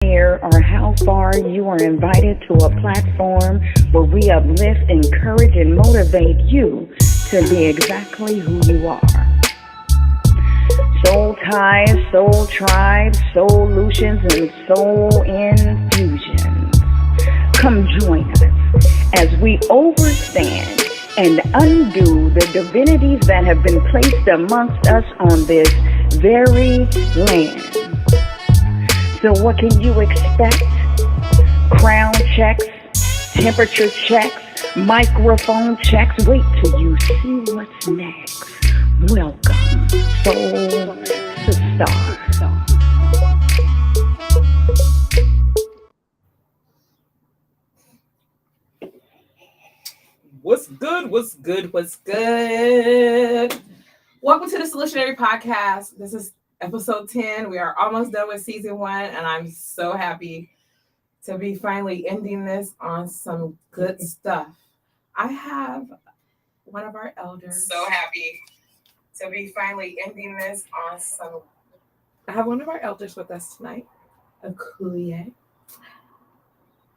near or how far, you are invited to a platform where we uplift, encourage, and motivate you to be exactly who you are. Soul ties, soul tribes, solutions, and soul infusions. Come join us as we overstand and undo the divinities that have been placed amongst us on this very land. So what can you expect? Crown checks, temperature checks, microphone checks. Wait till you see what's next. Welcome, Soul Star. What's good? What's good? What's good? Welcome to the Soulutionary podcast. This is episode 10. We are almost done with season 1, and I'm so happy to be finally ending this on some good stuff. I have one of our elders. So happy to be finally ending this on some. I have one of our elders with us tonight, Akuyea.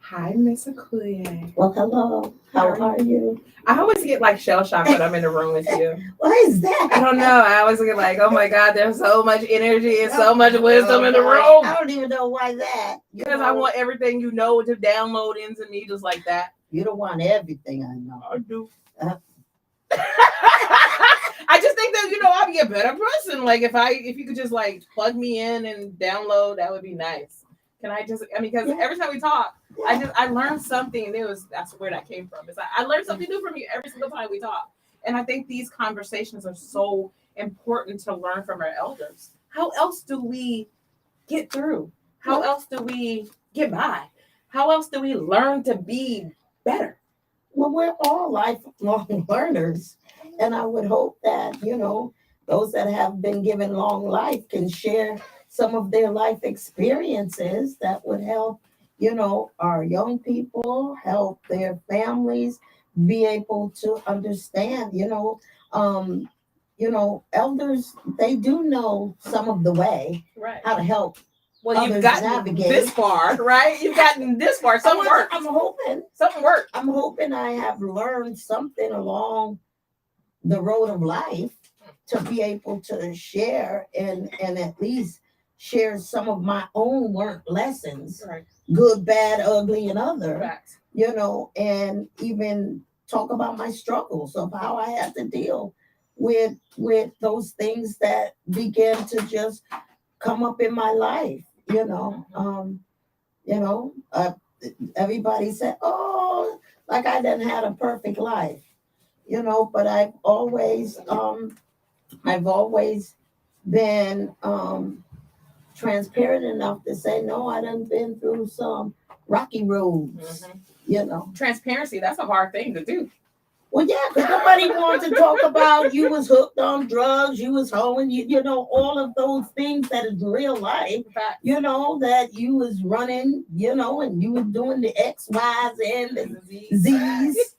Hi, Miss Akuyea. Well, hello. How are you? I always get like shell shocked when I'm in the room with you. Why is that? I don't know. I always get like, oh my God, there's so much energy and so much wisdom in the room. I don't even know why that. Because I want everything to download into me just like that. You don't want everything, I know. I do. I just think that, I'll be a better person. Like if you could just like plug me in and download, that would be nice. Because every time we talk, I learned something new. That's where that came from. I learned something new from you every single time we talk. And I think these conversations are so important to learn from our elders. How else do we get through? How else do we get by? How else do we learn to be better? Well, we're all lifelong learners. And I would hope that, those that have been given long life can share some of their life experiences that would help, our young people, help their families be able to understand, elders, they do know some of the way, right, how to help. Well, you've gotten navigate this far, right? You've gotten this far. Something worked. I'm hoping. Something worked. I'm hoping I have learned something along the road of life to be able to share and at least share some of my own learned lessons, right, good, bad, ugly, and other, facts, and even talk about my struggles of how I had to deal with those things that began to just come up in my life, everybody said, oh, like I didn't have a perfect life, but I've always been transparent enough to say, no, I done been through some rocky roads, Transparency, that's a hard thing to do. Well, yeah, because nobody wants to talk about you was hooked on drugs, you was hoeing, all of those things that is real life, that you was running, and you was doing the X, Y's, and the Z's,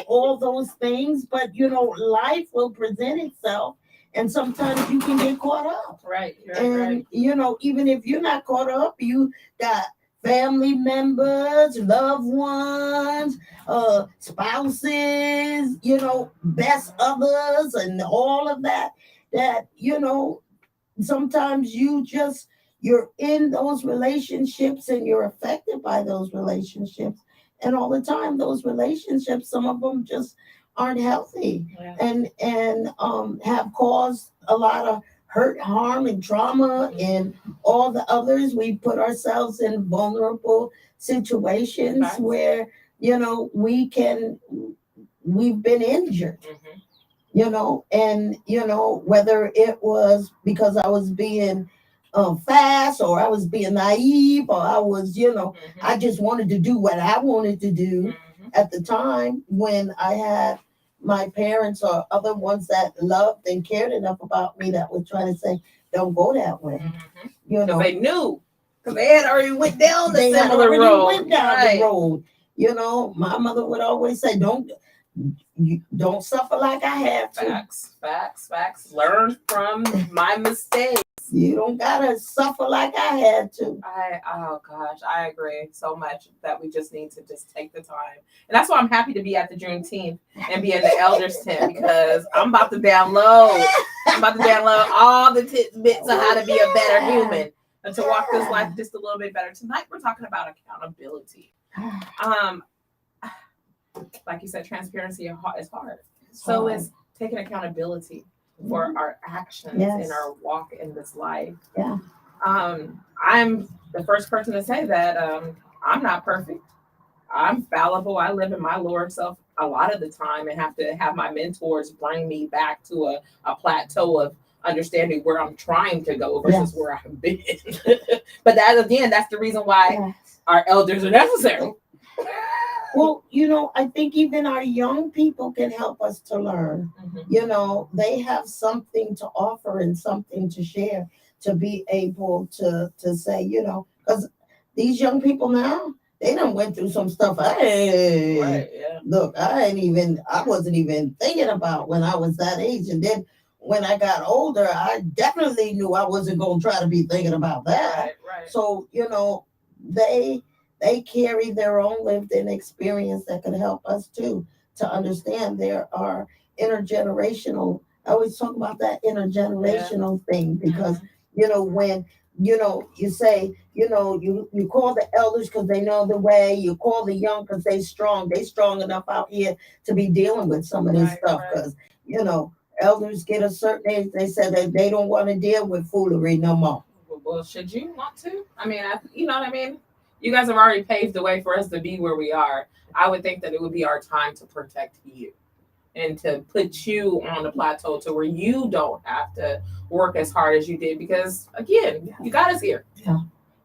all those things. But, life will present itself. And sometimes you can get caught up. Right. And, even if you're not caught up, you got family members, loved ones, spouses, best others, and all of that, sometimes you're in those relationships and you're affected by those relationships. And all the time, those relationships, some of them just aren't healthy, and have caused a lot of hurt, harm, and trauma, and all the others. We put ourselves in vulnerable situations where we've been injured, and whether it was because I was being fast, or I was being naive, or I was I just wanted to do what I wanted to do at the time when I had my parents or other ones that loved and cared enough about me that was trying to say, don't go that way. They knew, because they had already went down the similar road. The road. My mother would always say, don't suffer like I have to. Facts. Learn from my mistakes. You don't gotta suffer like I had to. Oh gosh, I agree so much that we just need to just take the time. And that's why I'm happy to be at the Juneteenth and be in the elders tent, because I'm about to download. I'm about to download all the tidbits of how to be a better human and to walk this life just a little bit better. Tonight we're talking about accountability. Like you said, transparency is hard. So is taking accountability for our actions in our walk in this life. Yeah. I'm the first person to say that I'm not perfect. I'm fallible. I live in my lower self a lot of the time and have to have my mentors bring me back to a plateau of understanding where I'm trying to go versus where I've been. But that's the reason why our elders are necessary. Well, I think even our young people can help us to learn. Mm-hmm. They have something to offer and something to share, to be able to say, because these young people now, they done went through some stuff. Look, I wasn't even thinking about when I was that age. And then when I got older, I definitely knew I wasn't going to try to be thinking about that. Right. So, they carry their own lived-in experience that can help us too to understand there are intergenerational. I always talk about that intergenerational thing because when you say you call the elders because they know the way. You call the young because they strong. They strong enough out here to be dealing with some of this stuff because elders get a certain age. They said that they don't want to deal with foolery no more. Well, should you want to? I mean, you know what I mean? You guys have already paved the way for us to be where we are. I would think that it would be our time to protect you and to put you on a plateau to where you don't have to work as hard as you did because, again, you got us here. Yeah.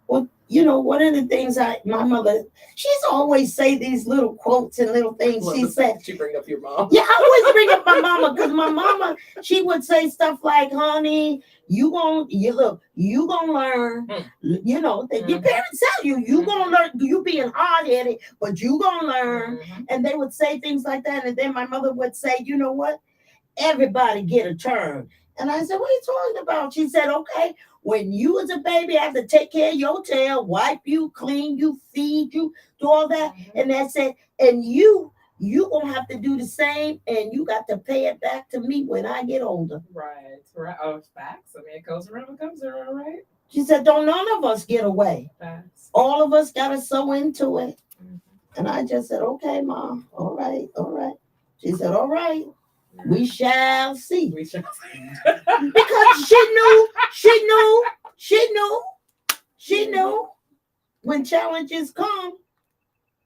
Well, one of the things my mother, she's always say these little quotes and little things. She said, she bring up your mom. Yeah, I always bring up my mama because my mama, she would say stuff like, honey, you gonna learn. That your parents tell you gonna learn. You being hard-headed, but you gonna learn. And they would say things like that. And then my mother would say, you know what? Everybody get a turn. And I said, what are you talking about? She said, okay, when you was a baby, I have to take care of your tail, wipe you, clean you, feed you, do all that. And I said, and you gonna have to do the same, and you got to pay it back to me when I get older. Right. Oh, it's facts. I mean, it goes around, it comes around, right? She said, don't none of us get away. Facts. All of us gotta sew into it. And I just said, okay, Mom, all right. She said, all right. We shall see. Because she knew when challenges come,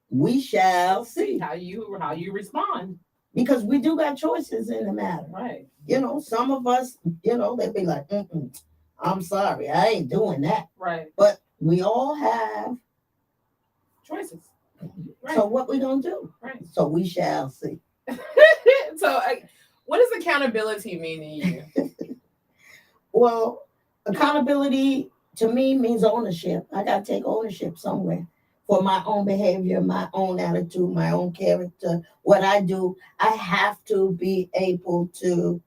we shall see how you respond. Because we do got choices in the matter. Right. Some of us, they'd be like, I'm sorry, I ain't doing that. Right. But we all have choices. Right. So what we gonna do? Right. So we shall see. So what does accountability mean to you? Well, accountability to me means ownership. I got to take ownership somewhere for my own behavior, my own attitude, my own character. What I do, I have to be able to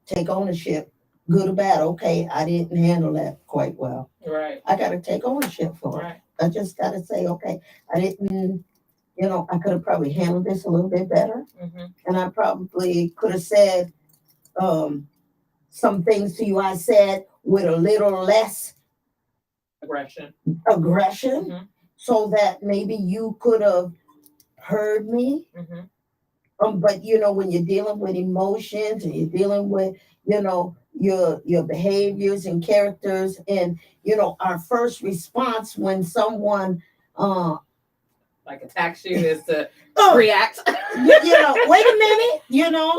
take ownership, good or bad. Okay, I didn't handle that quite well. Right. I got to take ownership for it. I just got to say, okay, I didn't. I could have probably handled this a little bit better. And I probably could have said some things to you I said with a little less aggression, so that maybe you could have heard me. But when you're dealing with emotions and you're dealing with your behaviors and characters, and our first response when someone like attacks you is to react. Wait a minute.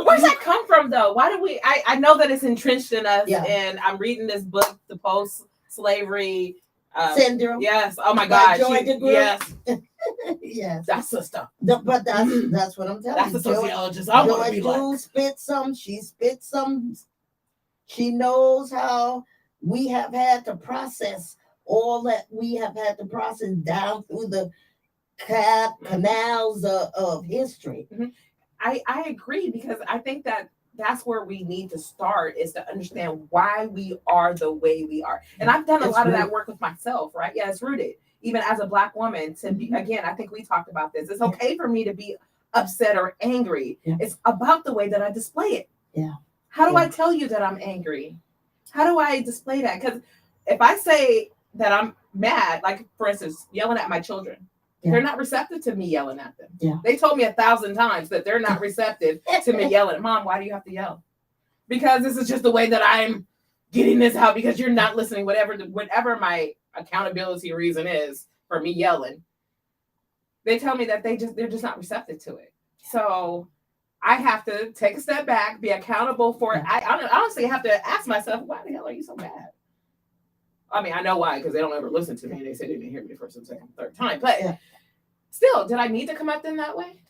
Where's that come from though? Why do we? I know that it's entrenched in us, and I'm reading this book, The Post-Slavery Syndrome. Yes. Oh my God. Yes. Yes. That's the stuff. But that's what I'm telling you. That's the sociologist. I want to be like. Spit some. She spit some. She knows how we have had to process all that we have had to process down through the canals of history. I agree, because I think that that's where we need to start, is to understand why we are the way we are. And I've done a lot of that work with myself, right? Yeah, it's rooted. Even as a Black woman, to be, again, I think we talked about this. It's okay for me to be upset or angry. Yeah. It's about the way that I display it. Yeah. How do I tell you that I'm angry? How do I display that? Because if I say that I'm mad, like for instance, yelling at my children, they're not receptive to me yelling at them. Yeah. They told me 1,000 times that they're not receptive to me yelling. Mom, why do you have to yell? Because this is just the way that I'm getting this out, because you're not listening, whatever my accountability reason is for me yelling. They tell me that they're just not receptive to it. So I have to take a step back, be accountable for it. I honestly have to ask myself, why the hell are you so mad? I mean, I know why, because they don't ever listen to me. And they say they didn't hear me the first and second, third time. But still, did I need to come at them that way?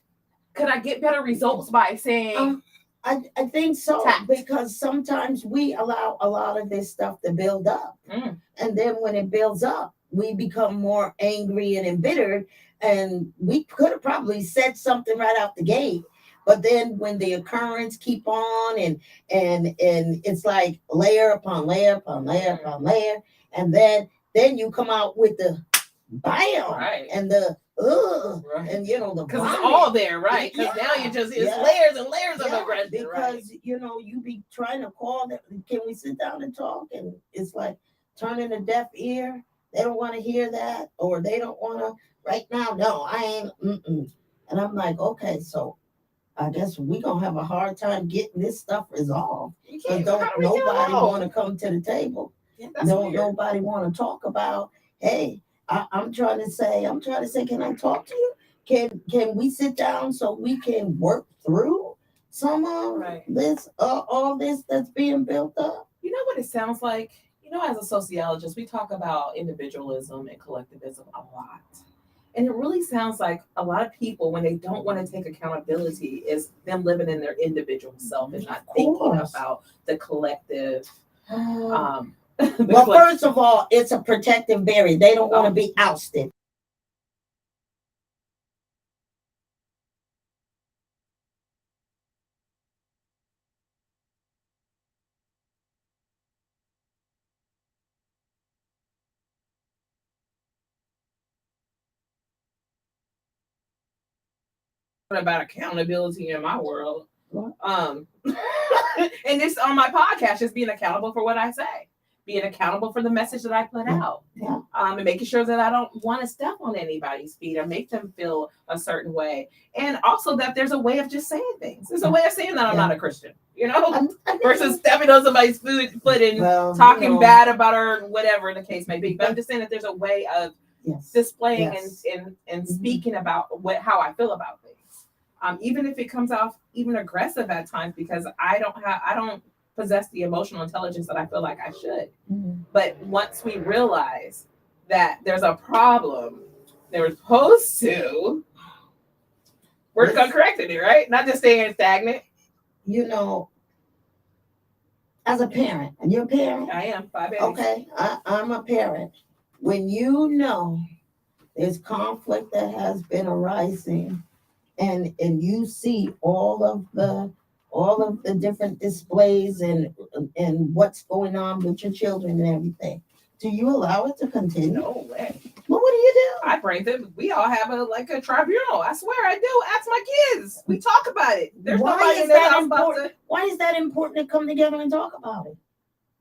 Could I get better results by saying... I think so, because sometimes we allow a lot of this stuff to build up. And then when it builds up, we become more angry and embittered. And we could have probably said something right out the gate. But then when the occurrence keep on and it's like layer upon layer upon layer upon layer, and then you come out with the bam and the and the because it's all there, right? Because now you just it's layers and layers of aggression, because you be trying to call them, can we sit down and talk, and it's like turning a deaf ear. They don't want to hear that, or they don't want to right now. No, I ain't. And I'm like, okay, so I guess we're gonna have a hard time getting this stuff resolved. Because nobody want to come to the table. Nobody want to talk about, hey, I'm trying to say, can I talk to you? Can we sit down so we can work through some of this, all this that's being built up? You know what it sounds like? As a sociologist, we talk about individualism and collectivism a lot. And it really sounds like a lot of people, when they don't want to take accountability, is them living in their individual self and not thinking about the collective. First of all, it's a protective barrier. They don't want to be ousted. About accountability in my world. And this on my podcast, just being accountable for what I say, being accountable for the message that I put out, and making sure that I don't want to step on anybody's feet or make them feel a certain way. And also that there's a way of just saying things. There's a way of saying that I'm not a Christian, versus stepping on somebody's foot and talking bad about her, whatever the case may be. But I'm just saying that there's a way of displaying and speaking about how I feel about things. Even if it comes off even aggressive at times, because I don't possess the emotional intelligence that I feel like I should. But once we realize that there's a problem, we're supposed to work on correcting it, right? Not just staying stagnant. As a parent, and you're a parent? I am, 5 babies. Okay, I'm a parent. When there's conflict that has been arising, and you see all of the different displays and what's going on with your children and everything, do you allow it to continue? No way. Well, what do you do? I bring them. We all have a tribunal. I swear I do. Ask my kids. We talk about it. There's nobody in there important. Why is that important to come together and talk about it?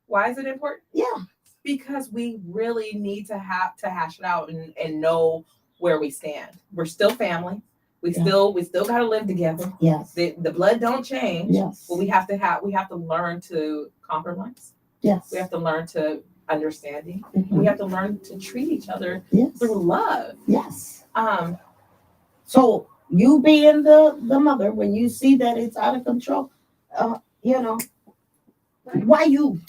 Why is it important? Yeah. Because we really need to hash it out and know where we stand. We're still family. We still got to live together. Yes. The blood don't change. Yes. But we have to learn to compromise. Yes. We have to learn to understanding. Mm-hmm. We have to learn to treat each other through love. Yes. So you being the mother, when you see that it's out of control, why you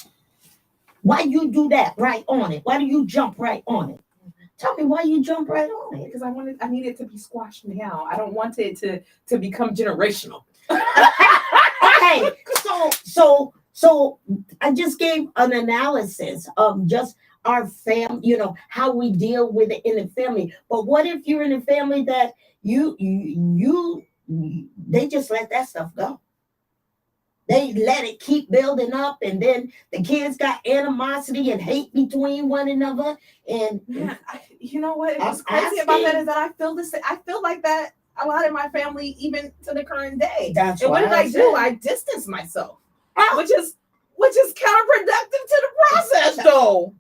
do that right on it? Why do you jump right on it? Tell me why you jump right on it. Because I need it to be squashed now. I don't want it to become generational. Okay, so I just gave an analysis of just our family, how we deal with it in the family. But what if you're in a family that they just let that stuff go? They let it keep building up, and then the kids got animosity and hate between one another. And you know what? What's crazy about that is that I feel this. I feel like that a lot in my family, even to the current day. That's and what did I do? I distanced myself, which is counterproductive to the process, though.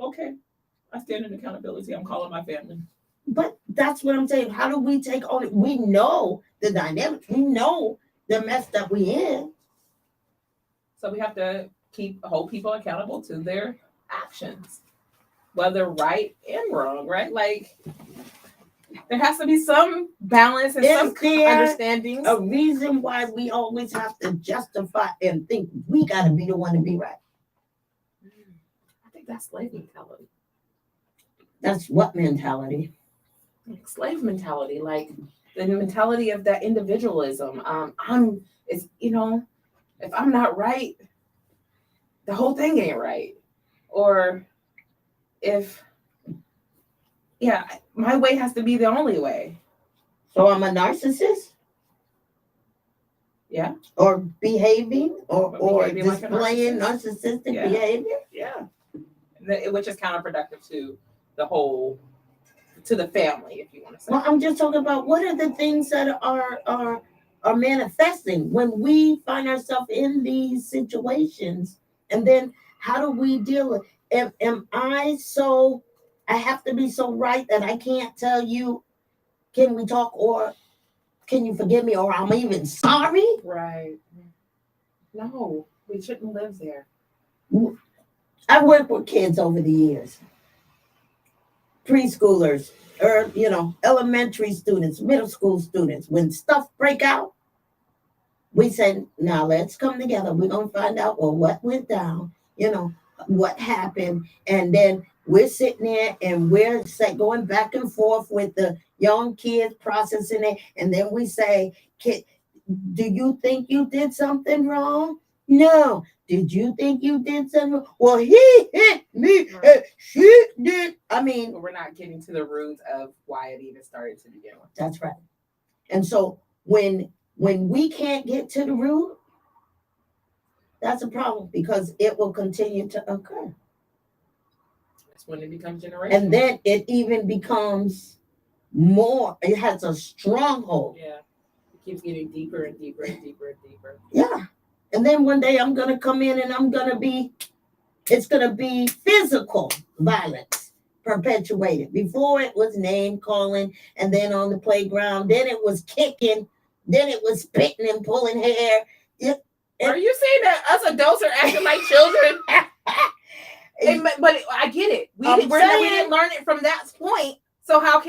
Okay, I stand in accountability. I'm calling my family. But that's what I'm saying. How do we take on it? We know the dynamics. We know the mess that we in. So we have to hold people accountable to their actions, whether right and wrong, right? Like there has to be some balance and some understanding. A reason why we always have to justify and think we got to be the one to be right. I think that's slave mentality. That's what mentality? Slave mentality, like the mentality of that individualism. If I'm not right, the whole thing ain't right. Or my way has to be the only way. So I'm a narcissist? Yeah. Or behaving or displaying like narcissistic behavior? Yeah. Which is counterproductive to the family, if you want to say. Well, I'm just talking about what are the things that are manifesting when we find ourselves in these situations, and then how do we deal with it? Am I have to be so right that I can't tell you, can we talk, or can you forgive me, or I'm even sorry? Right. No, we shouldn't live there. I've worked with kids over the years, preschoolers, or elementary students, middle school students. When stuff break out, we said, now let's come together. We're going to find out what went down, what happened. And then we're sitting there and we're going back and forth with the young kids processing it. And then we say, kid, do you think you did something wrong? No. Did you think you did something wrong? Well, he hit me and she did. I mean, we're not getting to the roots of why it even started to begin with. That's right. And so when we can't get to the root, that's a problem, because it will continue to occur. That's when it becomes generational. And then it even becomes more, it has a stronghold. Yeah. It keeps getting deeper and deeper and deeper and deeper. Yeah. And then one day I'm going to come in and it's going to be physical violence perpetuated. Before it was name calling, and then on the playground, then it was kicking, then it was spitting and pulling hair. Are you saying that us adults are acting like children? But I get it. We didn't learn it from that point. So how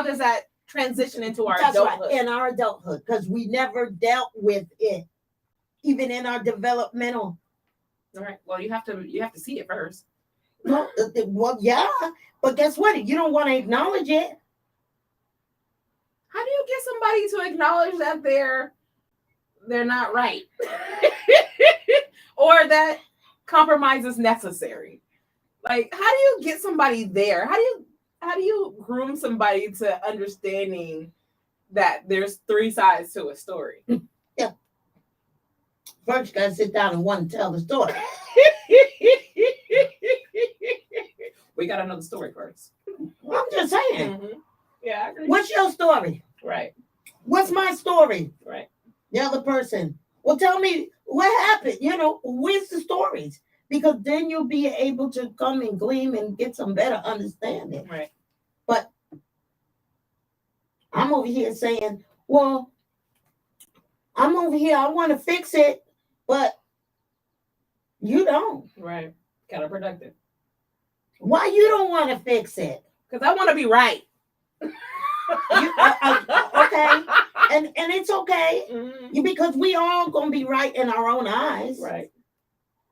does that transition into our adulthood? Right, in our adulthood, because we never dealt with it, even in our developmental. All right. Well, you have to see it first. Well, yeah, but guess what? You don't want to acknowledge it. How do you get somebody to acknowledge that they're not right, or that compromise is necessary? Like, how do you get somebody there? How do you groom somebody to understanding that there's three sides to a story? Yeah. First, you gotta sit down and want to tell the story. We gotta know the story first. I'm just saying. Mm-hmm. Yeah, I agree. What's your story? Right. What's my story? Right. The other person. Well, tell me what happened. Where's the stories? Because then you'll be able to come and glean and get some better understanding. Right. But I'm over here saying, well, I'm over here, I want to fix it, but you don't. Right. Counterproductive. Why you don't want to fix it? Because I want to be right. Okay. And it's okay. Mm-hmm. Because we all going to be right in our own eyes. Right.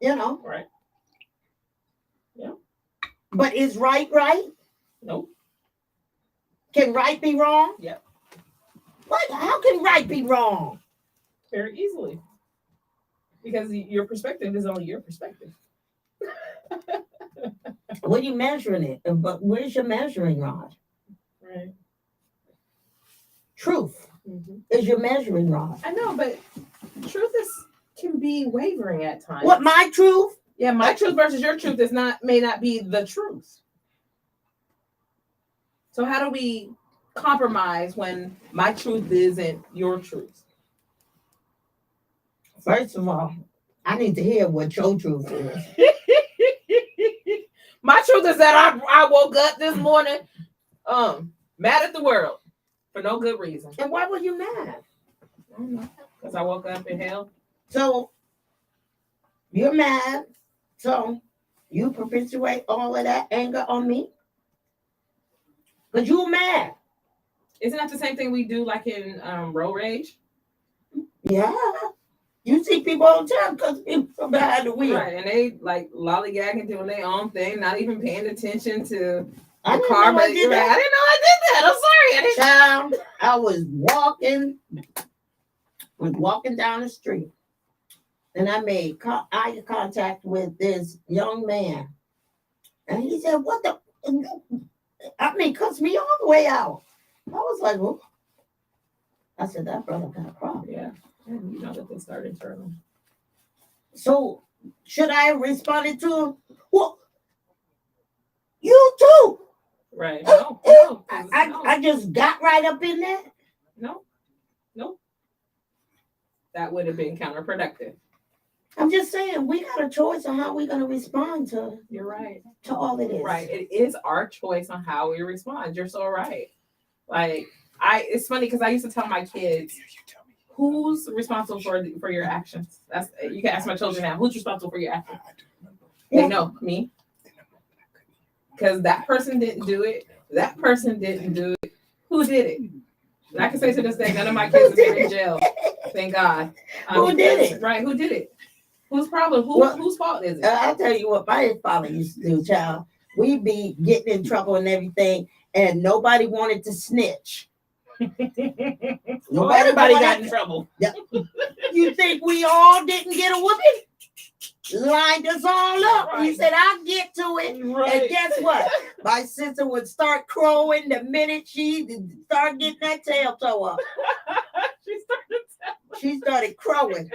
Right. Yeah. But is right? Nope. Can right be wrong? Yep. What? How can right be wrong? Very easily. Because your perspective is only your perspective. What are you measuring it? But where's your measuring rod? Right. Truth is your measuring rod. I know, but truth can be wavering at times. What, my truth? Yeah, my truth versus your truth may not be the truth. So how do we compromise when my truth isn't your truth? First of all, I need to hear what your truth is. My truth is that I woke up this morning mad at the world for no good reason. And why were you mad? I don't know. Because I woke up in hell. So you're mad. So you perpetuate all of that anger on me? Because you're mad. Isn't that the same thing we do like in road rage? Yeah. You see people all the time because people from behind the wheel. Right, and they like lollygagging, doing their own thing, not even paying attention to I the didn't car. know But I did that. I didn't know I did that. I'm sorry. Child, I was walking down the street, and I made eye contact with this young man, and he said, "What the?" I mean, cussed me all the way out. I was like, "Well," I said, "That brother got a problem." Yeah, and you know that they started turning. So should I have responded to him? Well, you too. Right? No. I just got right up in there. No. That would have been counterproductive. I'm just saying, we got a choice on how we're going to respond to. You're right. To all it is. Right. It is our choice on how we respond. You're so right. Like it's funny because I used to tell my kids, who's responsible for your actions? That's you can ask my children now, who's responsible for your actions? They know me. Because that person didn't do it. That person didn't do it. Who did it? And I can say to this day, none of my kids are in jail. Thank God. Who did it? Right. Who did it? Whose problem? Whose fault is it? I'll tell you what my father used to do, child. We'd be getting in trouble and everything, and nobody wanted to snitch. Everybody got in trouble. Yeah. You think we all didn't get a whooping? Lined us all up. Right. He said, "I'll get to it." Right. And guess what? My sister would start crowing the minute she started getting that tail toe up. She started crowing.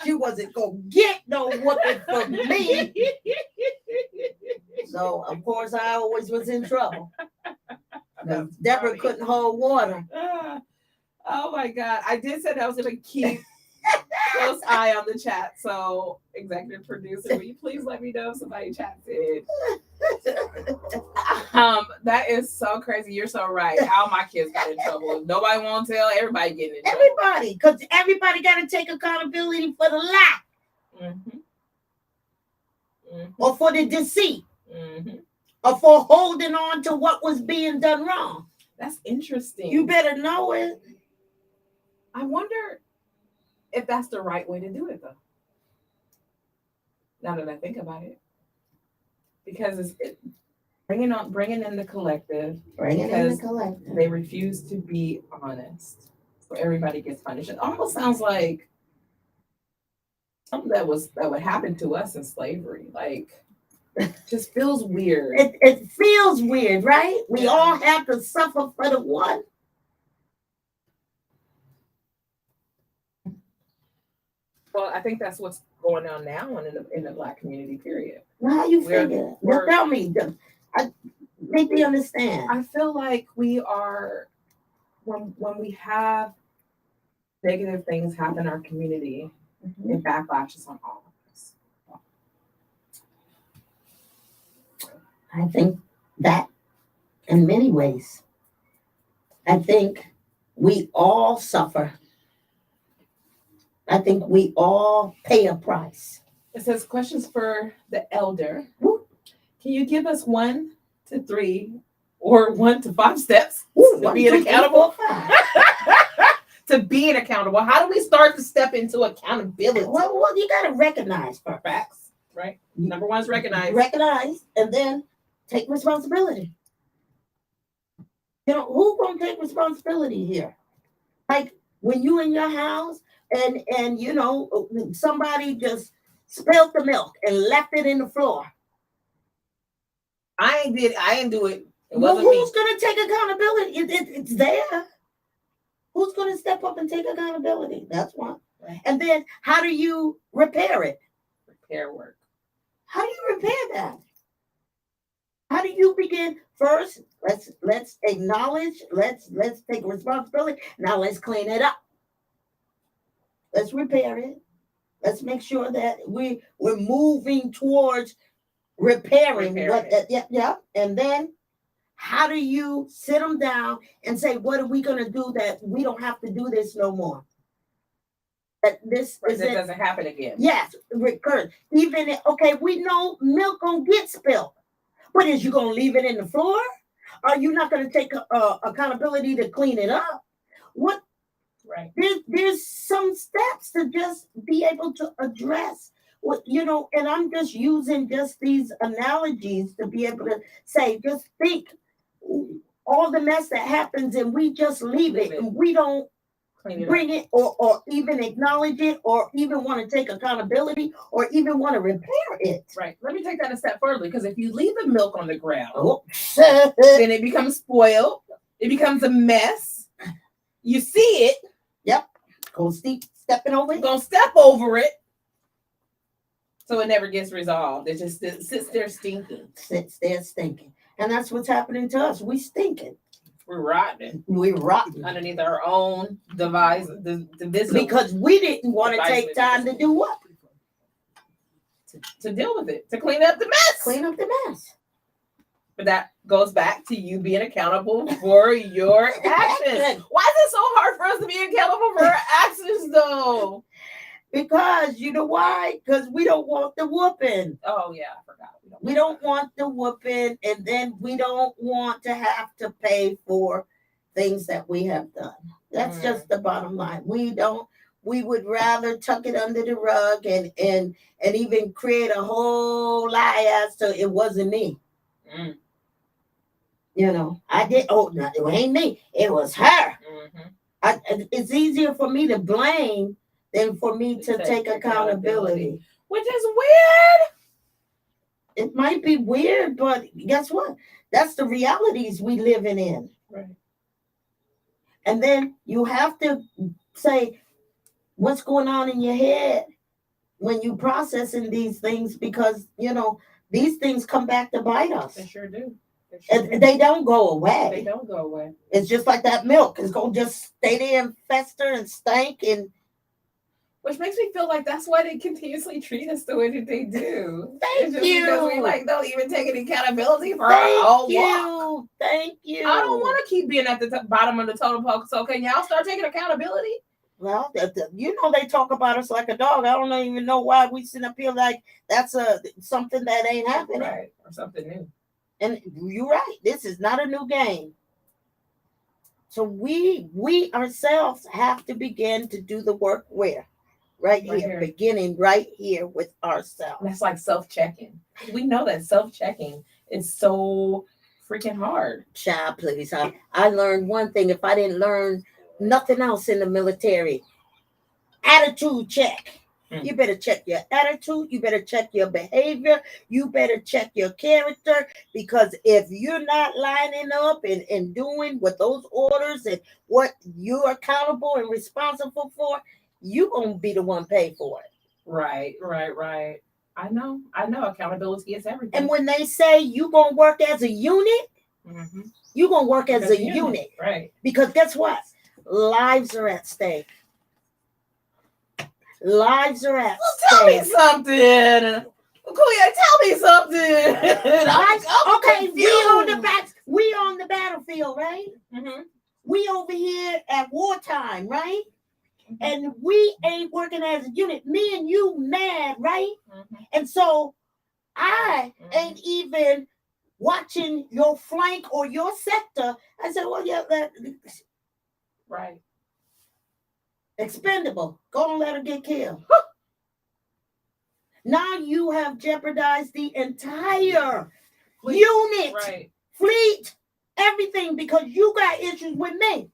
She wasn't gonna get no whooping from me. So of course I always was in trouble. Deborah couldn't hold water. Oh my God. I did say that I was gonna keep close eye on the chat. So executive producer, will you please let me know if somebody chats in? That is so crazy. You're so right. How my kids got in trouble. If nobody won't tell, everybody getting in trouble. Everybody, because everybody got to take accountability for the lie. Mm-hmm. Mm-hmm. Or for the deceit. Mm-hmm. Or for holding on to what was being done wrong. That's interesting. You better know it. I wonder if that's the right way to do it, though. Now that I think about it. Because it's bringing in the collective. They refuse to be honest. So everybody gets punished. It almost sounds like something that would happen to us in slavery. Like, just feels weird. It feels weird, right? We all have to suffer for the one. Well, I think that's what's going on now in the Black community, period. How you figure? Well, tell me. Make me understand. I feel like we are, when we have negative things happen in our community, it backlashes on all of us. I think that in many ways. I think we all suffer. I think we all pay a price. It says questions for the elder. Can you give us 1 to 3 or 1 to 5 steps to being accountable? To being accountable. How do we start to step into accountability? Well, you got to recognize first. Facts, right? Number 1 is recognize. Recognize and then take responsibility. You know, who's going to take responsibility here? Like when you in your house and you know, somebody just spilled the milk and left it in the floor. I ain't do it. Well, who's going to take accountability? It's there. Who's going to step up and take accountability? That's one. Right. And then how do you repair it? Repair work. How do you repair that? How do you begin? First, let's acknowledge, let's take responsibility. Now let's clean it up. Let's repair it. Let's make sure that we're moving towards repairing what that. Yeah. And then how do you sit them down and say, what are we going to do that we don't have to do this no more? That this doesn't happen again. Yes, recur. Even okay, we know milk gonna get spilled, but is you gonna leave it in the floor? Are you not gonna take accountability to clean it up? What? Right. There's some steps to just be able to address what and I'm just using just these analogies to be able to say, just think all the mess that happens and we just leave it and we don't bring it or even acknowledge it or even want to take accountability or even want to repair it. Right. Let me take that a step further, because if you leave the milk on the ground, then it becomes spoiled. It becomes a mess. You see it. Yep. Stepping over it. Gonna step over it. So it never gets resolved. It just sits there stinking. Sits there stinking. And that's what's happening to us. We stinking. We're rotten. We're rotten. Underneath our own device, because we didn't want to take time to do what? To deal with it. To clean up the mess. Clean up the mess. But that goes back to you being accountable for your actions. Why is it so hard for us to be accountable for our actions, though? Because you know why? Because we don't want the whooping. Oh, yeah, I forgot. We don't want the whooping, and then we don't want to have to pay for things that we have done. That's just the bottom line. We would rather tuck it under the rug and even create a whole lie as to it wasn't me. I did. Oh, no, it ain't me. It was her. It's easier for me to blame than for me to take accountability. Which is weird. It might be weird, but guess what? That's the realities we living in. Right. And then you have to say what's going on in your head when you processing these things, because these things come back to bite us. They sure do. They don't go away. They don't go away. It's just like that milk. It's gonna just stay there and fester and stank, and which makes me feel like that's why they continuously treat us the way that they do. Thank you. Because we don't even take any accountability for our own walk. Thank you. I don't want to keep being at the bottom of the totem pole. So can y'all start taking accountability? Well, they talk about us like a dog. I don't even know why we sit up here like that's something that ain't happening. Right. Or something new. And you're right. This is not a new game. So we ourselves have to begin to do the work where? Right here, beginning right here with ourselves. That's like self-checking. We know that self-checking is so freaking hard. Child, please. I learned one thing. If I didn't learn nothing else in the military, attitude check. You better check your attitude. You better check your behavior. You better check your character, because if you're not lining up and doing what those orders and what you're accountable and responsible for, you're going to be the one paid for it. Right. I know. Accountability is everything. And when they say you're going to work as a unit, you're going to work as a unit. Right. Because guess what? Lives are at stake. Lives are at stake. Tell me something. Akuyea, tell me something. Okay, we on the battlefield, right? We over here at wartime, right? And we ain't working as a unit. Me and you mad, right? And so I ain't even watching your flank or your sector. I said, well, yeah, right. Expendable. Go and let her get killed. Now you have jeopardized the entire unit, fleet, everything, because you got issues with me.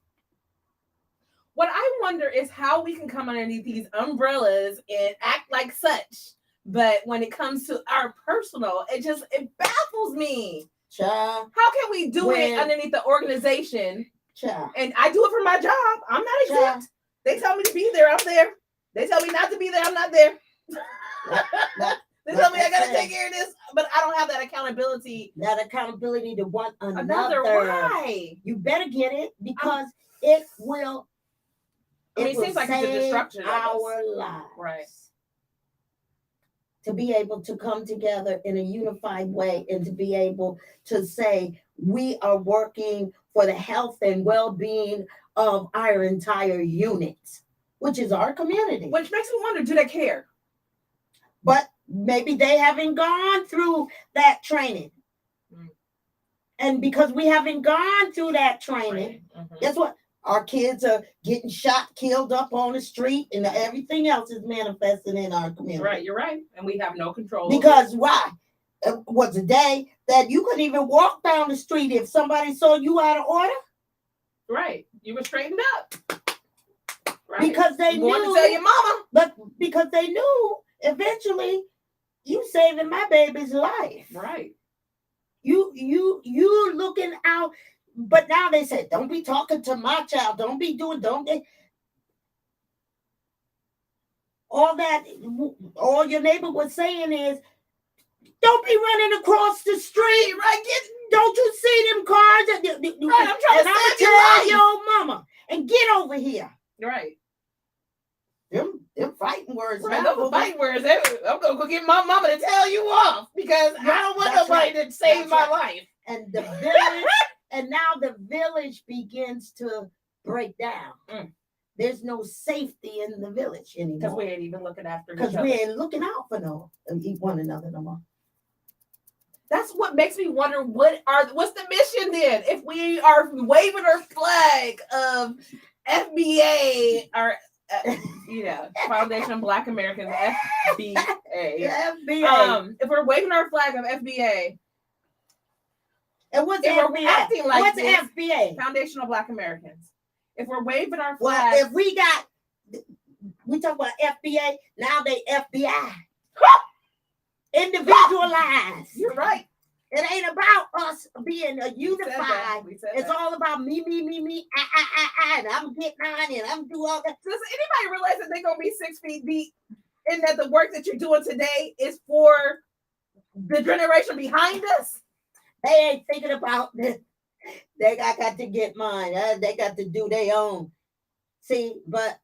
What I wonder is how we can come underneath these umbrellas and act like such. But when it comes to our personal, it baffles me. Child, how can we do it underneath the organization? Child. And I do it for my job. I'm not exempt. They tell me to be there, I'm there. They tell me not to be there, I'm not there. They tell me I gotta take care of this, but I don't have that accountability. That accountability to one another. Why? You better get it because it will. It seems like it's a destruction of our lives. Right. To be able to come together in a unified way and to be able to say we are working for the health and well-being of our entire unit, which is our community. Which makes me wonder, do they care? But maybe they haven't gone through that training. And because we haven't gone through that training, guess what? Our kids are getting shot, killed up on the street, and everything else is manifesting in our community. Right, you're right. And we have no control. Because why? It was a day that you couldn't even walk down the street if somebody saw you out of order. Right. You were straightened up. Right. Because they knew. To tell your mama. But because they knew eventually you saving my baby's life. Right. You looking out. But now they say, don't be talking to my child. Don't they? All your neighbor was saying is, don't be running across the street. Right? Don't you see them cars? Right, I'm trying to tell your old mama and get over here. Right. Them fighting words. Right, those fighting words. I'm gonna go get my mama to tell you off because I don't want nobody to save my life. And the village. And now the village begins to break down. There's no safety in the village anymore. Because we ain't even looking after each other. Because we ain't looking out for one another no more. That's what makes me wonder what's the mission then? If we are waving our flag of FBA or Foundation of Black Americans, FBA. FBA. If we're waving our flag of FBA. And what's FBA? Acting like what's this, FBA? Foundation of Black Americans. If we're waving our flag. Well, if we talk about FBA, now they FBI. Individualized. You're right. It ain't about us being a unified. It's all about me, and I'm getting on and I'm doing all that. Does anybody realize that they're gonna be 6 feet deep and that the work that you're doing today is for the generation behind us? They ain't thinking about this. I got to get mine. They got to do their own. See, but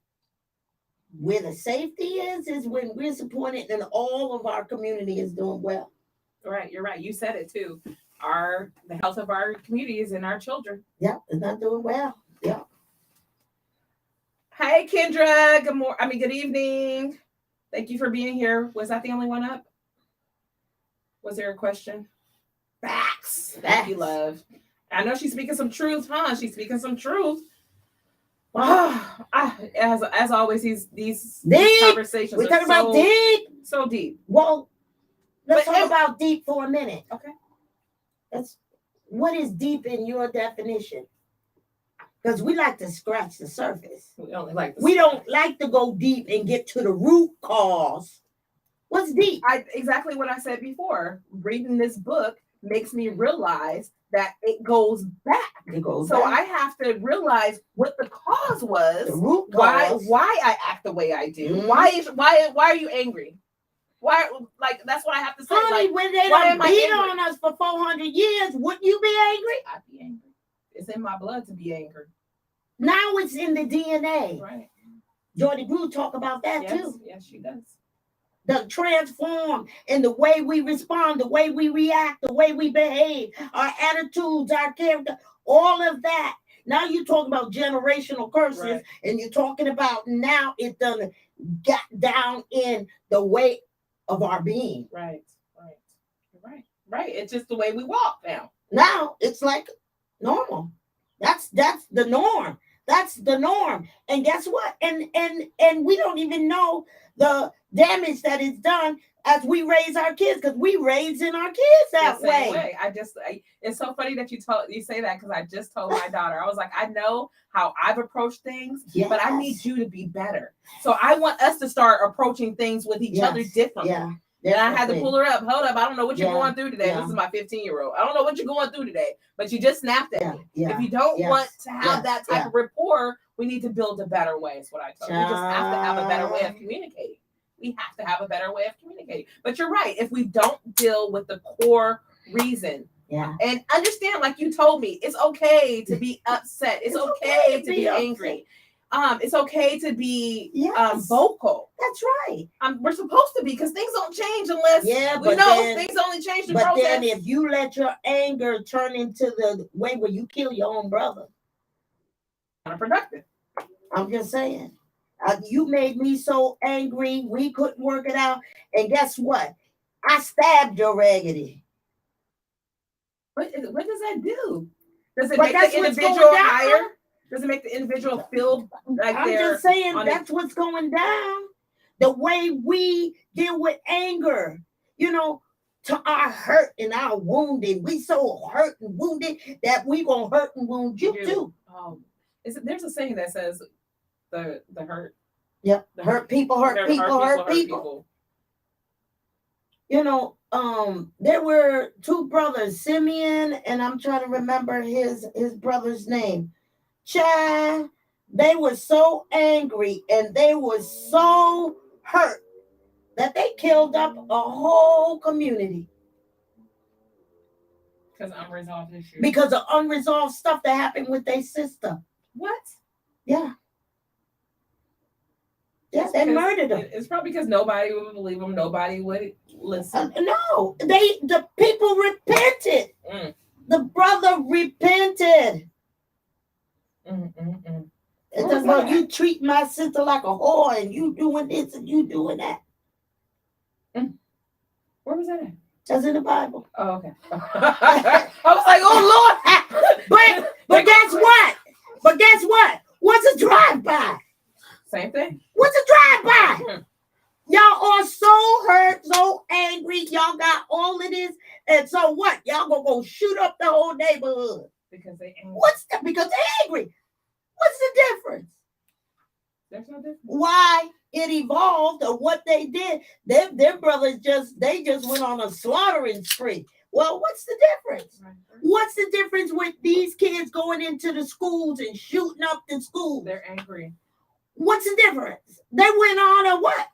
where the safety is when we're supported and all of our community is doing well. Right, you're right. You said it too. The health of our community is in our children. Yeah, it's not doing well. Yeah. Hey, Kendra. Good evening. Thank you for being here. Was that the only one up? Was there a question? Facts. Thank you, love. I know she's speaking some truth, huh? She's speaking some truth. As always, these conversations we're talking about deep. So deep. Well, let's talk about deep for a minute. Okay. What is deep in your definition? Because we like to scratch the surface. We don't like to go deep and get to the root cause. What's deep? Exactly what I said before. Reading this book makes me realize that it goes back. I have to realize what the cause was. The root cause. Why I act the way I do. Mm-hmm. Why are you angry? Why? Like, that's what I have to say. Honey, when they don't beat on us for 400 years, wouldn't you be angry? I'd be angry. It's in my blood to be angry. Now it's in the DNA. Right. Jordy Brew talk about that too. Yes, she does. The transform in the way we respond, the way we react, the way we behave, our attitudes, our character, all of that. Now you're talking about generational curses, right. And you're talking about now it done got down in the way of our being. Right. It's just the way we walk now. Now it's like normal. That's the norm. That's the norm. And guess what? And we don't even know the damage that is done as we raise our kids, because we raising our kids that way. It's so funny that you say that, because I just told my daughter, I was like, I know how I've approached things, but I need you to be better. So I want us to start approaching things with each other differently. And I had to pull her up. Hold up. I don't know what you're Yeah. going through today. Yeah. This is my 15-year-old. I don't know what you're going through today, but you just snapped at me. Yeah. If you don't Yes. want to have Yes. that type Yeah. of rapport, we need to build a better way, is what I told you. We just have to have a better way of communicating. We have to have a better way of communicating. But you're right. If we don't deal with the core reason, Yeah. and understand, like you told me, it's okay to be upset. It's okay to be angry. It's okay to be vocal. That's right. We're supposed to be, because things don't change unless we know things only change the process. But then if you let your anger turn into the way where you kill your own brother, counterproductive. I'm just saying. You made me so angry, we couldn't work it out. And guess what? I stabbed your raggedy. What does that do? Does it But make the individual higher? Does it make the individual feel like I'm just saying that's what's going down. The way we deal with anger, to our hurt and our wounding. We so hurt and wounded that we gonna hurt and wound you too. There's a saying that says the hurt. Yep. Hurt people hurt people. There were two brothers, Simeon, and I'm trying to remember his brother's name. Chad, they were so angry and they were so hurt that they killed up a whole community. Because of unresolved issues. Because of unresolved stuff that happened with their sister. What? Yeah. Yeah, they murdered them. It's probably because nobody would believe them. Nobody would listen. No, the people repented. The brother repented. It's about you treat my sister like a whore and you doing this and you doing that. Where was that at? That's in the Bible. Oh, okay. I was like, oh Lord. But guess what? What's a drive-by? Same thing. What's a drive-by? Y'all are so hurt, so angry. Y'all got all of this. And so what? Y'all gonna go shoot up the whole neighborhood. Because they angry. Because they're angry. What's the difference? There's no difference. Why it evolved or what they did. Their brothers just went on a slaughtering spree. Well, what's the difference? Right. What's the difference with these kids going into the schools and shooting up the schools? They're angry. What's the difference? They went on a what?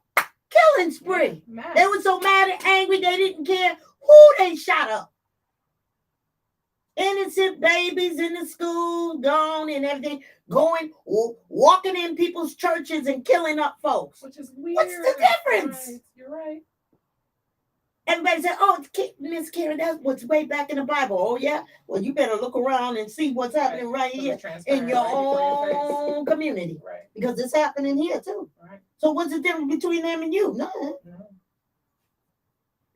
Killing spree. Yeah, they were so mad and angry they didn't care who they shot up. Innocent babies in the school, gone and everything, walking in people's churches and killing up folks. Which is weird. What's the difference? Right. You're right. Everybody said, oh, Miss Karen, that's what's way back in the Bible. Oh, yeah? Well, you better look around and see what's happening right here in your own community. Right. Because it's happening here, too. Right. So what's the difference between them and you? None. No.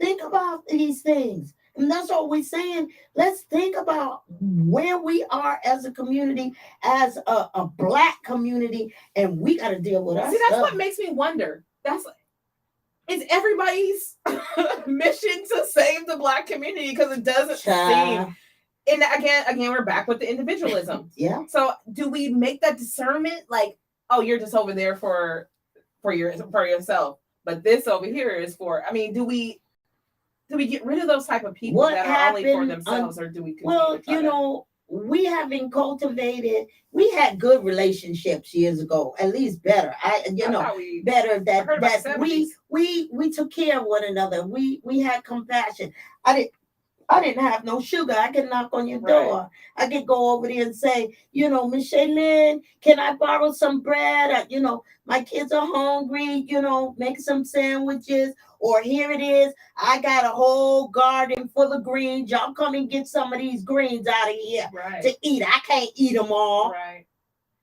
Think about these things. And that's what we're saying. Let's think about where we are as a community, as a Black community, and we got to deal with us. See, that's what makes me wonder. It's everybody's mission to save the Black community, because it doesn't seem. And again, we're back with the individualism. Yeah. So do we make that discernment? Like, oh, you're just over there for yourself, but this over here is for. I mean, do we get rid of those type of people that are only for themselves, or do we? We have been cultivated. We had good relationships years ago, at least better. Better that we took care of one another. We had compassion. I didn't have no sugar. I could knock on your door. I could go over there and say, Miss Shaylin, can I borrow some bread? My kids are hungry, make some sandwiches. Or here it is, I got a whole garden full of greens. Y'all come and get some of these greens out of here to eat. I can't eat them all. Right.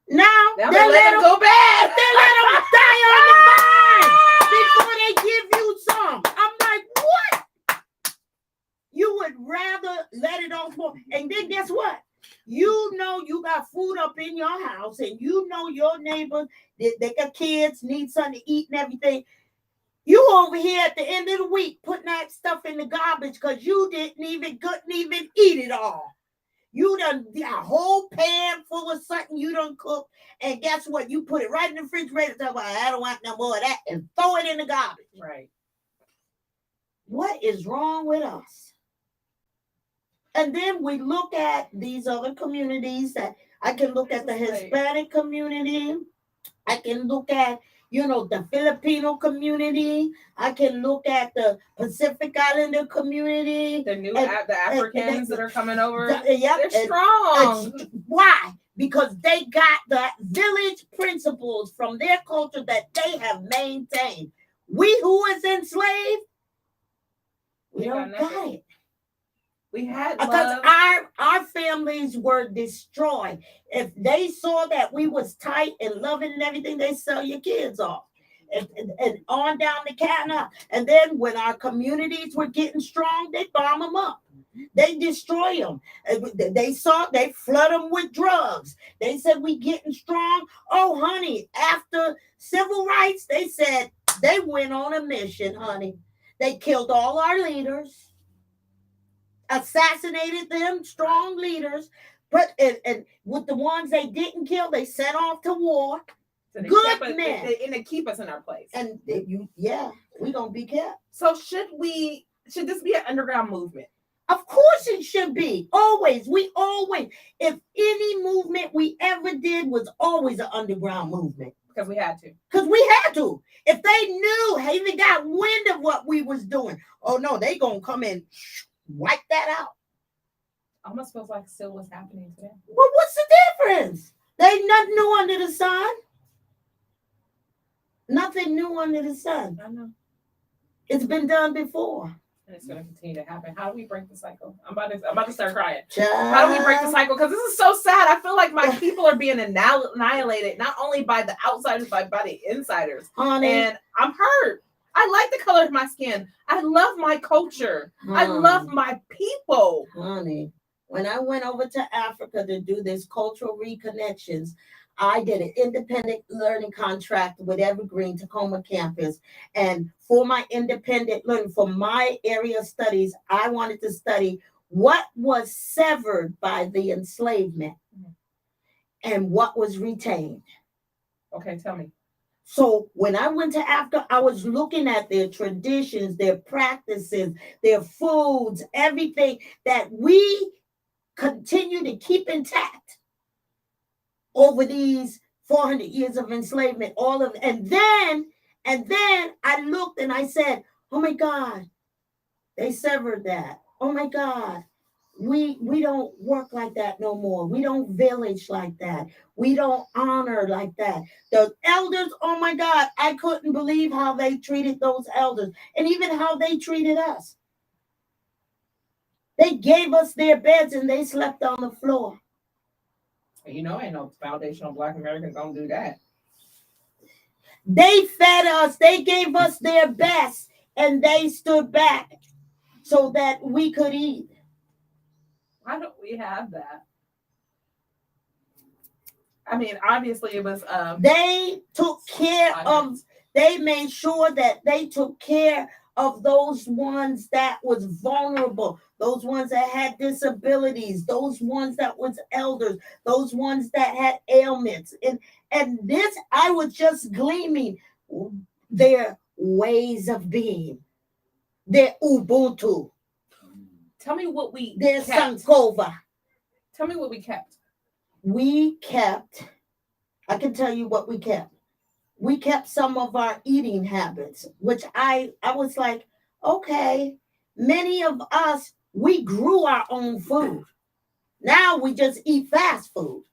Now they let them go bad. They let them die on the vine before they give you some. I'm like, what? You would rather let it all go. And then guess what? You got food up in your house, and your neighbors, they got kids, need something to eat and everything. You over here at the end of the week putting that stuff in the garbage because you couldn't even eat it all. You done a whole pan full of something you done cook, and guess what? You put it right in the refrigerator. I don't want no more of that, and throw it in the garbage. Right. What is wrong with us? And then we look at these other communities that I can look at the Hispanic community. I can look at, the Filipino community. I can look at the Pacific Islander community. The Africans that are coming over. They're strong. Why? Because they got the village principles from their culture that they have maintained. We who is enslaved, we don't got it. We had because our families were destroyed. If they saw that we was tight and loving and everything, they sell your kids off. And on down the canal. And then when our communities were getting strong, they bomb them up. They destroy them. They flood them with drugs. They said we getting strong. Oh, honey, after civil rights, they said they went on a mission, honey. They killed all our leaders. Assassinated them, strong leaders, but and with the ones they didn't kill, they sent off to war. So good men, and they keep us in our place. And we gonna be kept. So should this be an underground movement? Of course it should be. Always, if any movement we ever did was always an underground movement. Because we had to. If they knew, even got wind of what we was doing, oh no, they gonna come in. Wipe that out. Almost feels like still what's happening today. Well, what's the difference? There ain't nothing new under the sun. Nothing new under the sun. I know. It's been done before. And it's going to continue to happen. How do we break the cycle? I'm about to start crying. Child. How do we break the cycle? Because this is so sad. I feel like my people are being annihilated, not only by the outsiders, but by the insiders. Honey. And I'm hurt. I like the color of my skin. I love my culture. I love my people. Honey, when I went over to Africa to do this cultural reconnections, I did an independent learning contract with Evergreen Tacoma campus. And for my independent learning, for my area of studies, I wanted to study what was severed by the enslavement and what was retained. Okay, tell me. So when I went to Africa, I was looking at their traditions, their practices, their foods, everything that we continue to keep intact over these 400 years of enslavement. And then I looked and I said, oh my God, they severed that. Oh my God. We don't work like that no more. We don't village like that. We don't honor like that. The elders, oh my God, I couldn't believe how they treated those elders and even how they treated us. They gave us their beds and they slept on the floor. Ain't no foundational Black Americans gonna do that. They fed us. They gave us their best and they stood back so that we could eat. Why don't we have that? I mean, obviously it was they took care of, they made sure that they took care of those ones that was vulnerable, those ones that had disabilities, those ones that was elders, those ones that had ailments. And this, I was just gleaming their ways of being, their Ubuntu. Tell me what we There's Sankova. Tell me what we kept. We kept, I can tell you what we kept. We kept some of our eating habits, which I was like, okay, many of us, we grew our own food. Now we just eat fast food.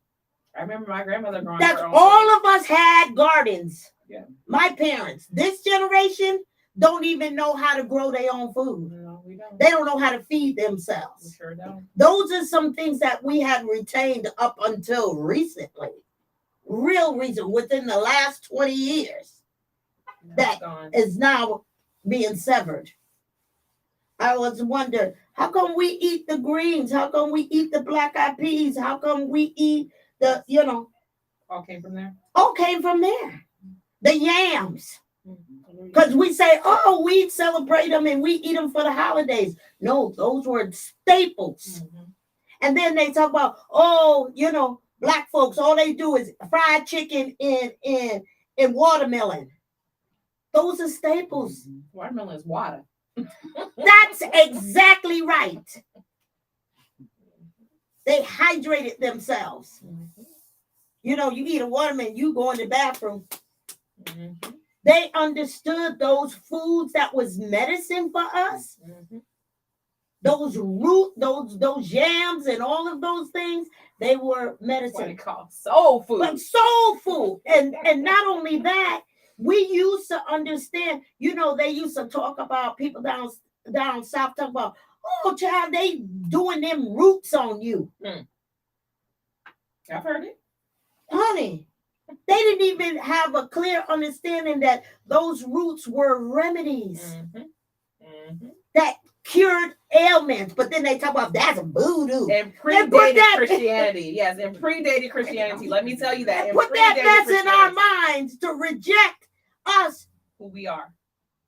I remember my grandmother growing That's her own all food. of us had gardens. Yeah. My parents, this generation, don't even know how to grow their own food. No, we don't. They don't know how to feed themselves. We sure don't. Those are some things that we had retained up until recently. Real reason within the last 20 years that is now being severed. I was wondering, how come we eat the greens? How come we eat the black-eyed peas? How come we eat the, all came from there? All came from there. The yams. Because we say, oh, we celebrate them and we eat them for the holidays. No, those were staples. Mm-hmm. And then they talk about, oh, Black folks, all they do is fried chicken and watermelon. Those are staples. Watermelon is water. That's exactly right. They hydrated themselves. You know, you eat a watermelon, you go in the bathroom. They understood those foods that was medicine for us. Those those yams and all of those things, they were medicine. What they call soul food. But soul food. And not only that, we used to understand, you know, they used to talk about people down south talk about, oh child, they doing them roots on you. I've heard it. Honey, they didn't even have a clear understanding that those roots were remedies that cured ailments. But then they talk about that's voodoo. And predated Christianity. Yes, and predated Christianity. Let me tell you that. Put that mess in our minds to reject us. Who we are.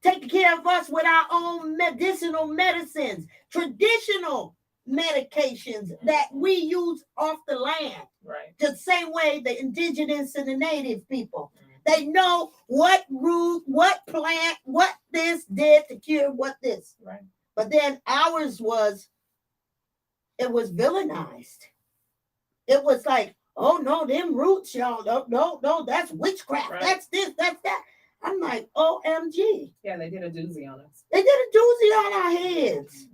Taking care of us with our own medicinal medicines, traditional medications that we use off the land. Right. The same way the indigenous and the native people. They know what root, what plant, what this did to cure what this. Right. But then ours was, it was villainized. It was like, oh no, them roots, y'all. No, that's witchcraft. Right. That's this, that's that. I'm like, OMG. Yeah, they did a doozy on us. They did a doozy on our heads.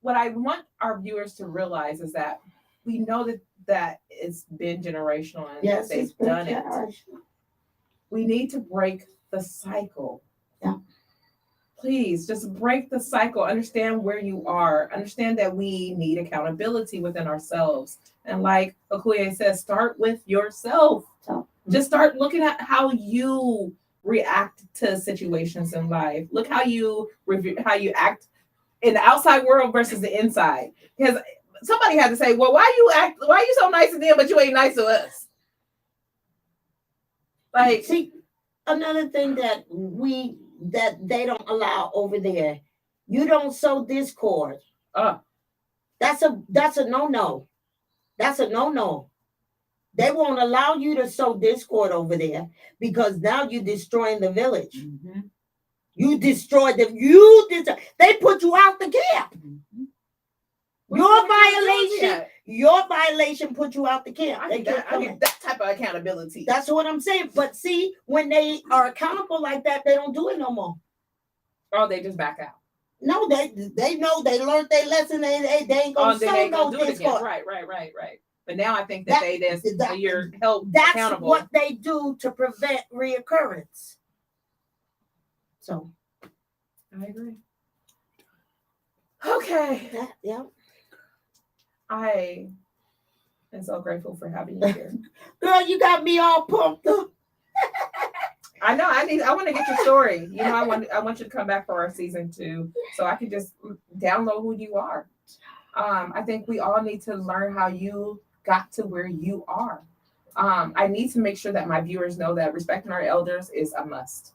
What I want our viewers to realize is that we know that it's been generational and Yes, they've done it. We need to break the cycle. Yeah. Please just break the cycle. Understand where you are. Understand that we need accountability within ourselves. And like Akuyea says, start with yourself. Just start looking at how you react to situations in life. Look how you act in the outside world versus the inside. Because somebody had to say, well, why are you so nice to them, but you ain't nice to us? Like, see, another thing that they don't allow over there, you don't sow discord. That's a no-no. That's a no-no. They won't allow you to sow discord over there because now you're destroying the village. You destroyed them. They put you out the camp. Your violation put you out the camp. I need that type of accountability. That's what I'm saying. But see, when they are accountable like that, they don't do it no more. Oh, they just back out. No, they know they learned their lesson. They ain't gonna do it again. Right. But now I think that you're held accountable. That's what they do to prevent reoccurrence. So, I agree. Okay. Yeah. I am so grateful for having you here. Girl, you got me all pumped up. I know. I want to get your story. You know, I want you to come back for our season 2 so I can just download who you are. I think we all need to learn how you got to where you are. I need to make sure that my viewers know that respecting our elders is a must.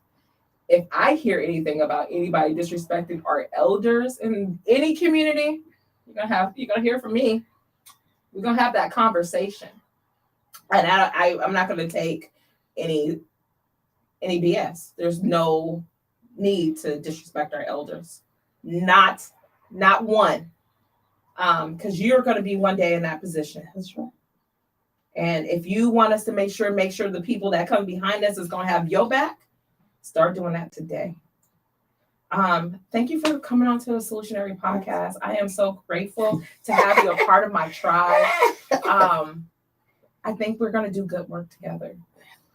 If I hear anything about anybody disrespecting our elders in any community, you're gonna hear from me. We're gonna have that conversation, and I'm not gonna take any BS. There's no need to disrespect our elders, not one, because you're gonna be one day in that position. That's right. And if you want us to make sure the people that come behind us is gonna have your back, start doing that today. Thank you for coming on to the Soulutionary podcast. I am so grateful to have you a part of my tribe. I think we're going to do good work together.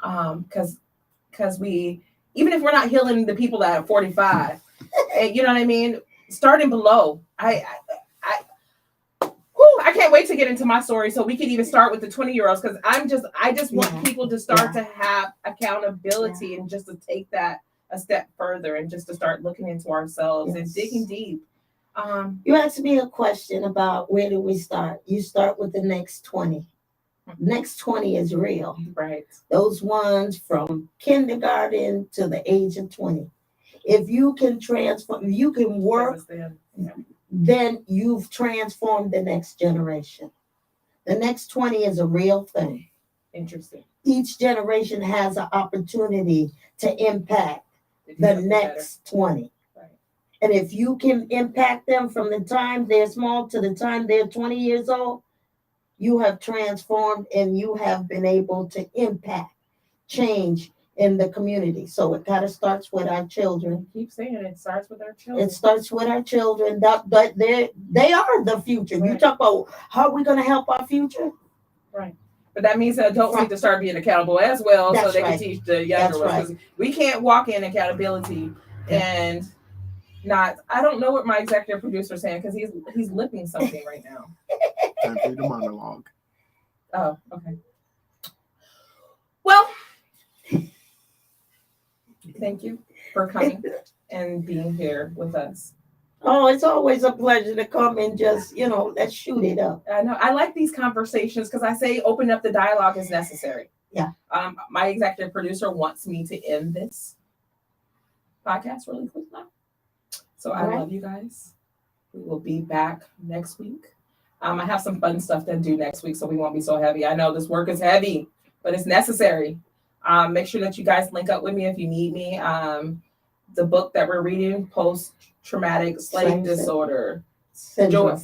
Because we, even if we're not healing the people that are 45, you know what I mean? Starting below. I can't wait to get into my story so we can even start with the 20-year-olds because I just want people to start to have accountability and just to take that a step further and just to start looking into ourselves and digging deep. You asked me a question about where do we start? You start with the next 20. Next 20 is real. Right. Those ones from kindergarten to the age of 20. If you can transform, if you can work, then you've transformed the next generation. The next 20 is a real thing. Interesting. Each generation has an opportunity to impact the next 20. Right. And if you can impact them from the time they're small to the time they're 20 years old, you have transformed and you have been able to impact change in the community. So it kind of starts with our children. Keep saying it starts with our children. It starts with our children. But they are the future. Right. You talk about how are we going to help our future? Right. But that means that adults need to start being accountable as well, That's so they right. can teach the younger ones. Right. Because we can't walk in accountability and not. I don't know what my executive producer is saying because he's lipping something right now. Time for you to monologue. Oh, okay. Well, thank you for coming and being here with us. Oh, it's always a pleasure to come and just, let's shoot it up. I know. I like these conversations because I say open up the dialogue is necessary. Yeah. My executive producer wants me to end this podcast really quick now. So I love you guys. We will be back next week. I have some fun stuff to do next week, so we won't be so heavy. I know this work is heavy, but it's necessary. Make sure that you guys link up with me if you need me. The book that we're reading, Post-Traumatic Slave Disorder Syndrome.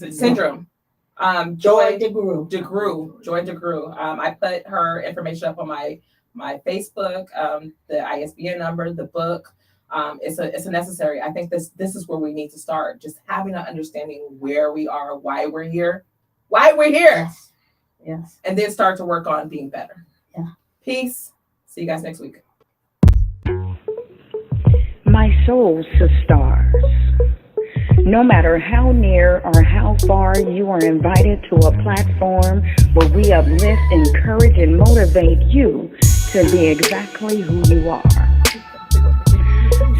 Joy DeGruy. I put her information up on my Facebook, the ISBN number, the book. It's a necessary. I think this is where we need to start. Just having an understanding where we are, why we're here. Yes. And then start to work on being better. Yeah. Peace. See you guys next week. My soul stars. No matter how near or how far, you are invited to a platform where we uplift, encourage, and motivate you to be exactly who you are.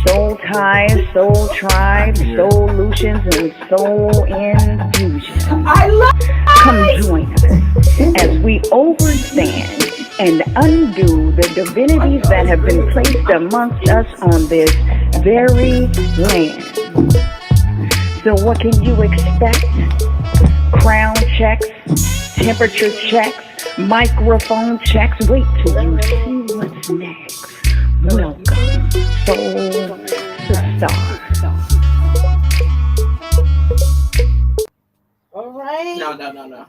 Soul ties, soul tribes, solutions, and soul infusion. Come join us as we overstand and undo the divinities that have been placed amongst us on this very land. So what can you expect? Crown checks, temperature checks, microphone checks. Wait till you see what's next. Welcome, Soul Stars. All right. No.